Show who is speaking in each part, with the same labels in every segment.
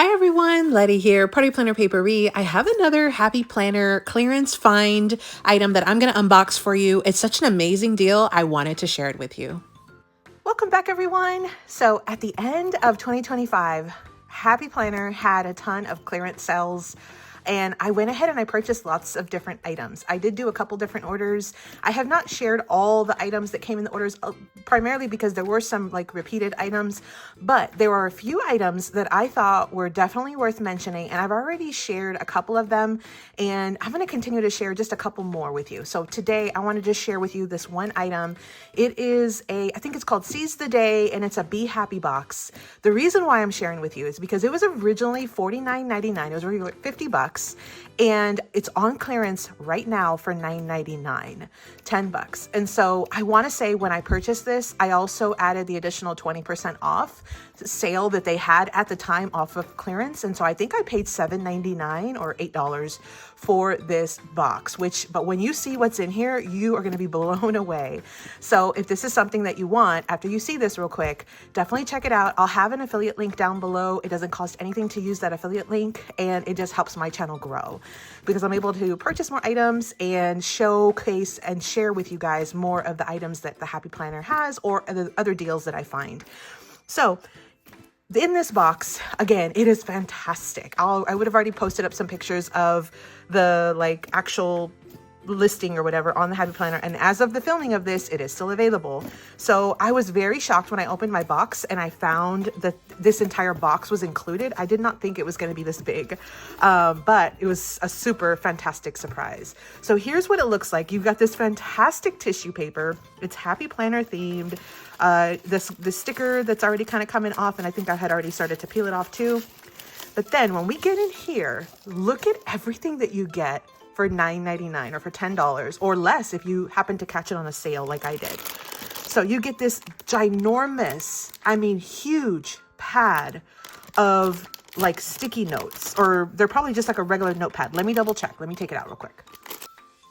Speaker 1: Hi everyone, Letty here, Party Planner Papery. I have another Happy Planner clearance find item that I'm going to unbox for you. It's such an amazing deal, I wanted to share it with you. Welcome back everyone. So at the end of 2025, Happy Planner had a ton of clearance sales. And I went ahead and I purchased lots of different items. I did do a couple different orders. I have not shared all the items that came in the orders, primarily because there were some like repeated items, but there were a few items that I thought were definitely worth mentioning. And I've already shared a couple of them, and I'm going to continue to share just a couple more with you. So today I want to just share with you this one item. It is I think it's called Seize the Day, and it's a Be Happy box. The reason why I'm sharing with you is because it was originally $49.99. It was originally $50. And it's on clearance right now for $9.99, $10. And so I want to say when I purchased this, I also added the additional 20% off sale that they had at the time off of clearance. And so I think I paid $7.99 or $8 for this box, but when you see what's in here, you are going to be blown away. So if this is something that you want, after you see this real quick, definitely check it out. I'll have an affiliate link down below. It doesn't cost anything to use that affiliate link, and it just helps my channel grow because I'm able to purchase more items and showcase and share with you guys more of the items that the Happy Planner has or the other deals that I find. So in this box, again, it is fantastic. I would have already posted up some pictures of the actual listing or whatever on the Happy Planner, and as of the filming of this, it is still available. So I was very shocked when I opened my box and I found that this entire box was included. I did not think it was going to be this big, but it was a super fantastic surprise. So here's what it looks like. You've got this fantastic tissue paper. It's Happy Planner themed. The sticker that's already kind of coming off, and I think I had already started to peel it off too. But then when we get in here, look at everything that you get for $9.99 or for $10 or less if you happen to catch it on a sale like I did. So you get this ginormous, huge pad of sticky notes, or they're probably just like a regular notepad. Let me double check. Let me take it out real quick.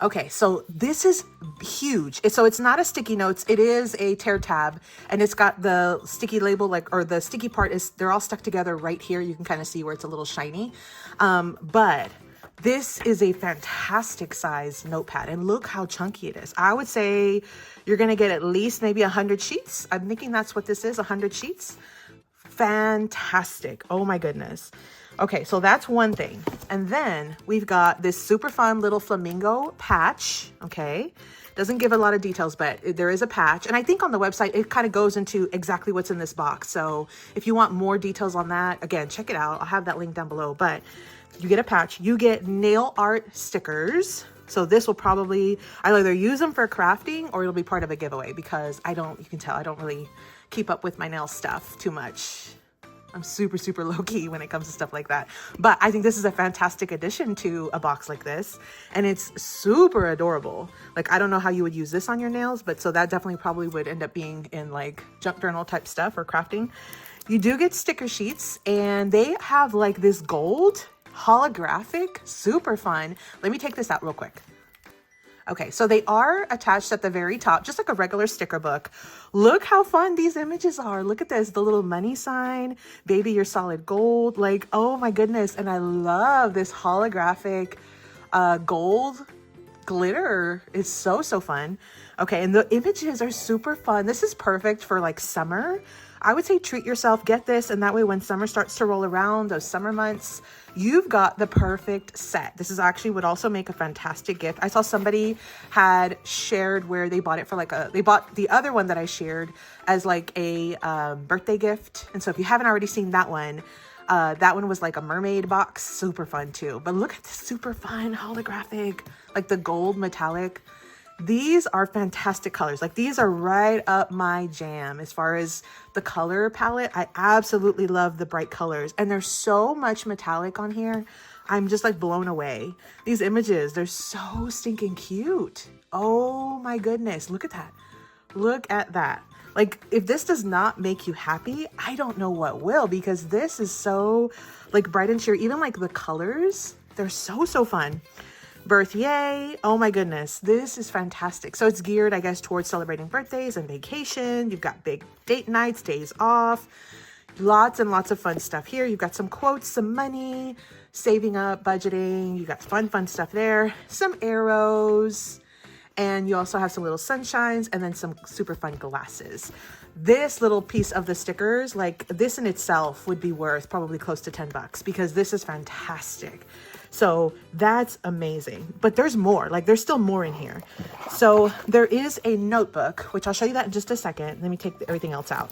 Speaker 1: Okay, so this is huge. So it's not a sticky notes, it is a tear tab, and it's got the sticky label, or the sticky part they're all stuck together right here. You can kind of see where it's a little shiny. But this is a fantastic size notepad, and look how chunky it is. I would say you're gonna get at least maybe 100 sheets. I'm thinking that's what this is, 100 sheets. Fantastic, oh my goodness. Okay, so that's one thing. And then we've got this super fun little flamingo patch, okay? Doesn't give a lot of details, but there is a patch. And I think on the website, it kind of goes into exactly what's in this box. So if you want more details on that, again, check it out. I'll have that link down below. But you get a patch, you get nail art stickers. So this will probably, I'll either use them for crafting or it'll be part of a giveaway because you can tell I don't really keep up with my nail stuff too much. I'm super, super low-key when it comes to stuff like that. But I think this is a fantastic addition to a box like this. And it's super adorable. I don't know how you would use this on your nails, but so that definitely probably would end up being in junk journal type stuff or crafting. You do get sticker sheets, and they have this gold holographic, super fun. Let me take this out real quick. Okay, so they are attached at the very top, just like a regular sticker book. Look how fun these images are. Look at this, the little money sign, baby, you're solid gold. Oh my goodness. And I love this holographic gold glitter. It's so, so fun. Okay, and the images are super fun. This is perfect for summer. I would say treat yourself, get this, and that way when summer starts to roll around, those summer months, you've got the perfect set. This is actually would also make a fantastic gift. I saw somebody had shared where they bought it for they bought the other one that I shared as a birthday gift. And so if you haven't already seen that one was a mermaid box, super fun too. But look at this super fun holographic, the gold metallic. These are fantastic colors. These are right up my jam as far as the color palette. I absolutely love the bright colors, and there's so much metallic on here. I'm just blown away. These images, they're so stinking cute. Oh my goodness, look at that. Look at that. If this does not make you happy, I don't know what will, because this is so bright and cheery. Even the colors, they're so, so fun. Birth yay. Oh my goodness, this is fantastic. So it's geared, I guess, towards celebrating birthdays and vacation. You've got big date nights, days off. Lots and lots of fun stuff here. You've got some quotes, some money, saving up, budgeting. You got fun stuff there. Some arrows. And you also have some little sunshines and then some super fun glasses. This little piece of the stickers, like this in itself would be worth probably close to 10 bucks because this is fantastic. So that's amazing. But there's more, like there's still more in here. So there is a notebook, which I'll show you that in just a second. Let me take everything else out.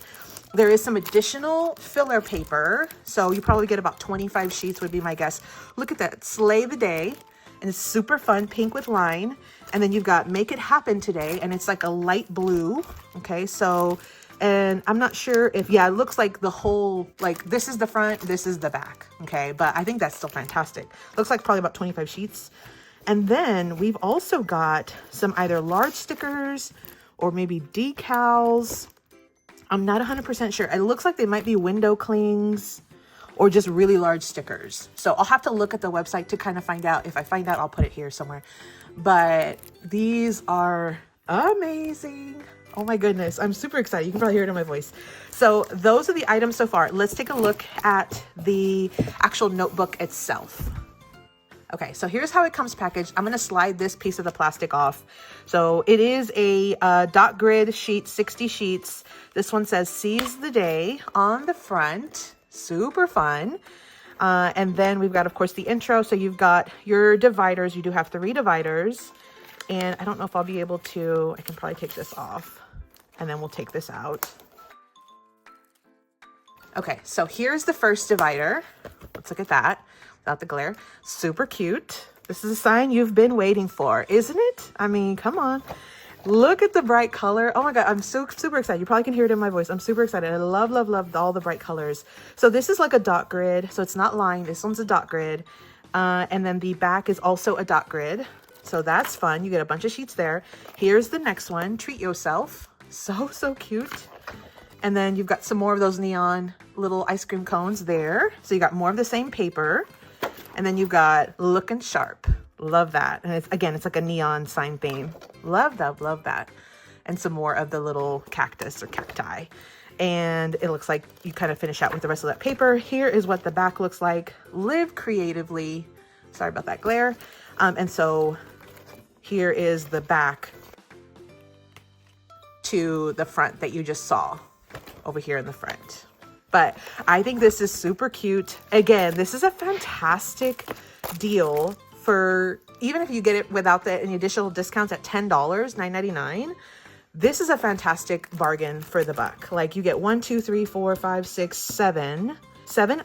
Speaker 1: There is some additional filler paper. So you probably get about 25 sheets would be my guess. Look at that, Slay the Day. And it's super fun, pink with line. And then you've got Make It Happen Today, and it's like a light blue. Okay, so, and I'm not sure if, yeah, it looks like the whole, like this is the front, this is the back. Okay, but I think that's still fantastic. Looks like probably about 25 sheets. And then we've also got some either large stickers or maybe decals. I'm not 100% sure. It looks like they might be window clings or just really large stickers. So I'll have to look at the website to kind of find out. If I find out, I'll put it here somewhere. But these are amazing. Oh my goodness, I'm super excited. You can probably hear it in my voice. So those are the items so far. Let's take a look at the actual notebook itself. Okay, so here's how it comes packaged. I'm gonna slide this piece of the plastic off. So it is a dot grid sheet, 60 sheets. This one says Seize the Day on the front. Super fun. And then we've got, of course, the intro. So you've got your dividers. You do have 3 dividers. And I don't know if I'll be able to, I can probably take this off and then we'll take this out. Okay, so here's the first divider. Let's look at that without the glare. Super cute. This is a sign you've been waiting for, isn't it? I mean, come on. Look at the bright color. Oh my God, I'm so super excited. You probably can hear it in my voice. I'm super excited. I love all the bright colors. So this is like a dot grid. So it's not lined. This one's a dot grid. And then the back is also a dot grid. So that's fun. You get a bunch of sheets there. Here's the next one. Treat Yourself. So cute. And then you've got some more of those neon little ice cream cones there. So you got more of the same paper. And then you've got Looking Sharp. Love that. And it's, again, it's like a neon sign theme. Love that. And some more of the little cactus or cacti. And it looks like you kind of finish out with the rest of that paper. Here is what the back looks like. Live creatively. Sorry about that glare. And so here is the back to the front that you just saw over here in the front. But I think this is super cute. Again, this is a fantastic deal for, even if you get it without any additional discounts at $10, $9.99, this is a fantastic bargain for the buck. Like you get 1, 2, 3, 4, 5, 6, 7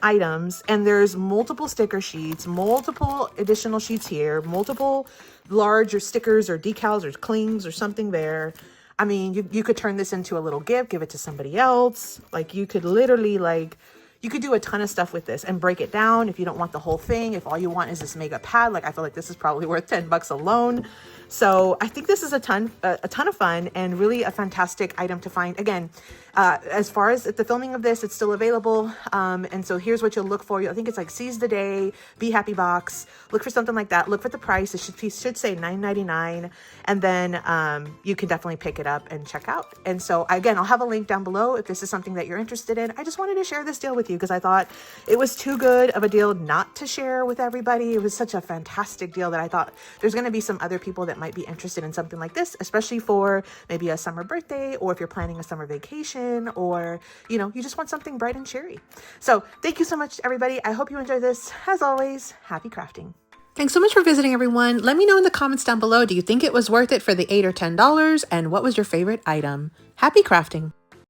Speaker 1: items, and there's multiple sticker sheets, multiple additional sheets here, multiple large or stickers or decals or clings or something there. I mean, you could turn this into a little gift, give it to somebody else. Like you could literally you could do a ton of stuff with this and break it down if you don't want the whole thing. If all you want is this mega pad, like I feel like this is probably worth 10 bucks alone. So I think this is a ton of fun and really a fantastic item to find. Again, as far as the filming of this, it's still available. And so here's what you'll look for. I think it's like Seize the Day, Be Happy Box. Look for something like that. Look for the price. It should say $9.99. And then you can definitely pick it up and check out. And so again, I'll have a link down below if this is something that you're interested in. I just wanted to share this deal with you because I thought it was too good of a deal not to share with everybody. It was such a fantastic deal that I thought there's going to be some other people that might be interested in something like this, especially for maybe a summer birthday, or if you're planning a summer vacation, or you just want something bright and cheery. So thank you so much, everybody. I hope you enjoyed this. As always, happy crafting. Thanks so much for visiting, everyone. Let me know in the comments down below, do you think it was worth it for the $8 or $10? And what was your favorite item? Happy crafting.